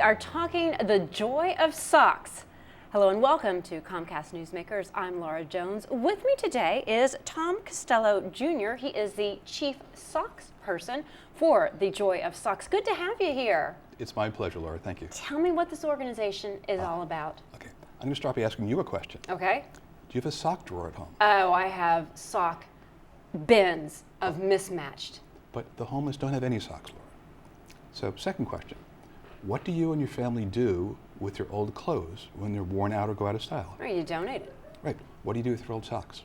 are talking the Joy of Sox. Hello and welcome to Comcast Newsmakers. I'm Laura Jones. With me today is Tom Costello Jr. He is the chief Sox person for the Joy of Sox. Good to have you here. It's my pleasure, Laura. Thank you. Tell me what this organization is all about. Okay, I'm going to start by asking you a question. Okay. Do you have a sock drawer at home? Oh, I have sock bins of mismatched. But the homeless don't have any socks, Laura. So, second question. What do you and your family do with your old clothes when they're worn out or go out of style? Or you donate it. Right. What do you do with your old socks?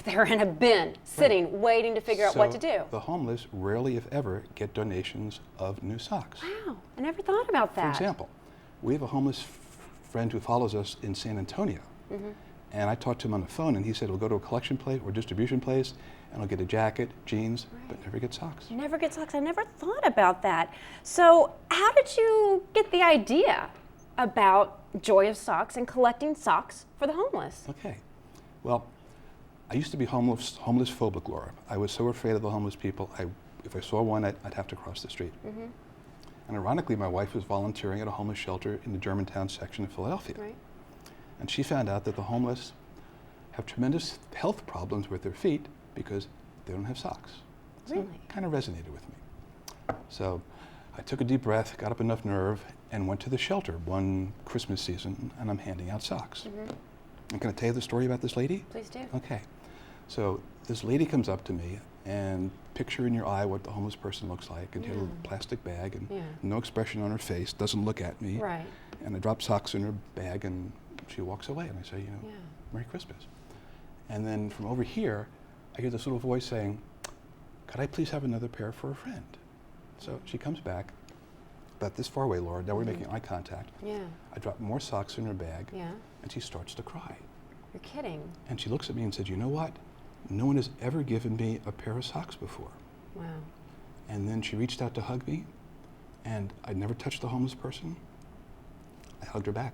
They're in a bin, sitting, waiting to figure out what to do. The homeless rarely, if ever, get donations of new socks. Wow, I never thought about that. For example, we have a homeless friend who follows us in San Antonio. And I talked to him on the phone, and he said he'll go to a collection place or distribution place, and he'll get a jacket, jeans, but never get socks. Never get socks. I never thought about that. So how did you get the idea about Joy of Sox and collecting socks for the homeless? Okay. Well, I used to be homeless phobic, Laura. I was so afraid of the homeless people. If I saw one, I'd have to cross the street. And ironically, my wife was volunteering at a homeless shelter in the Germantown section of Philadelphia. Right. And she found out that the homeless have tremendous health problems with their feet because they don't have socks. So Really? it kind of resonated with me. So I took a deep breath, got up enough nerve, and went to the shelter one Christmas season, and I'm handing out socks. I'm going to tell you the story about this lady? Please do. Okay. So this lady comes up to me, and picture in your eye what the homeless person looks like, and she had a little plastic bag, and no expression on her face, doesn't look at me. Right. And I drop socks in her bag, and she walks away, and I say, Merry Christmas. And then from over here, I hear this little voice saying, could I please have another pair for a friend? So she comes back, about this far away, Laura, now we're making eye contact. I drop more socks in her bag, and she starts to cry. You're kidding. And she looks at me and said, you know what? No one has ever given me a pair of socks before. Wow. And then she reached out to hug me, and I'd never touched a homeless person. I hugged her back.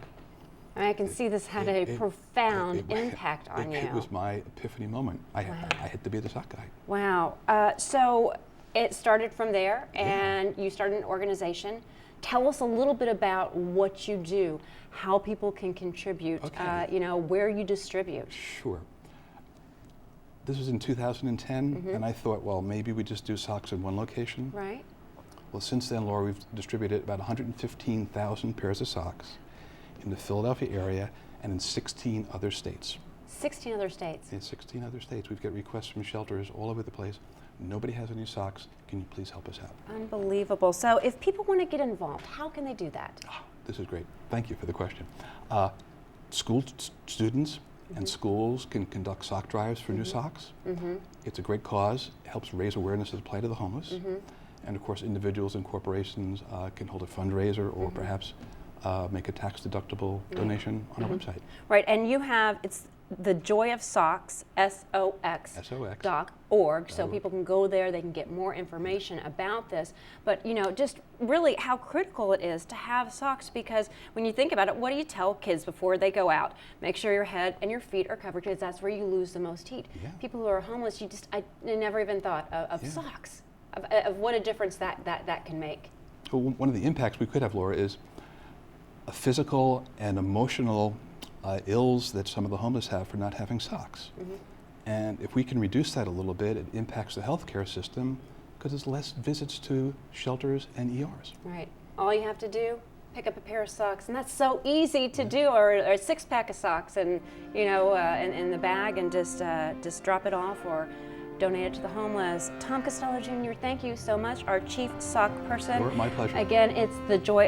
I can see this had a profound impact on you. It was my epiphany moment. I had to be the sock guy. Wow. So it started from there, and you started an organization. Tell us a little bit about what you do, how people can contribute, where you distribute. Sure. This was in 2010, and I thought, well, maybe we just do socks in one location. Right. Well, since then, Laura, we've distributed about 115,000 pairs of socks in the Philadelphia area and in 16 other states. 16 other states? In 16 other states. We've got requests from shelters all over the place. Nobody has any socks. Can you please help us out? Unbelievable. So if people want to get involved, how can they do that? Oh, this is great. Thank you for the question. School students and schools can conduct sock drives for new socks. It's a great cause. It helps raise awareness of the plight of the homeless. And of course, individuals and corporations can hold a fundraiser or perhaps make a tax-deductible donation on our website. Right, and you have, it's the Joy of Sox, SOX.org, so people can go there, they can get more information about this. But just really how critical it is to have socks, because when you think about it, what do you tell kids before they go out? Make sure your head and your feet are covered, because that's where you lose the most heat. People who are homeless, I never even thought of socks, of what a difference that can make. Well, one of the impacts we could have, Laura, is a physical and emotional ills that some of the homeless have for not having socks. And if we can reduce that a little bit, it impacts the healthcare system because there's less visits to shelters and ERs. Right. All you have to do, pick up a pair of socks, and that's so easy to do, or a 6-pack of socks, and in the bag, and just drop it off or donate it to the homeless. Tom Costello Jr., thank you so much, our chief sock person. My pleasure. Again, it's the Joy of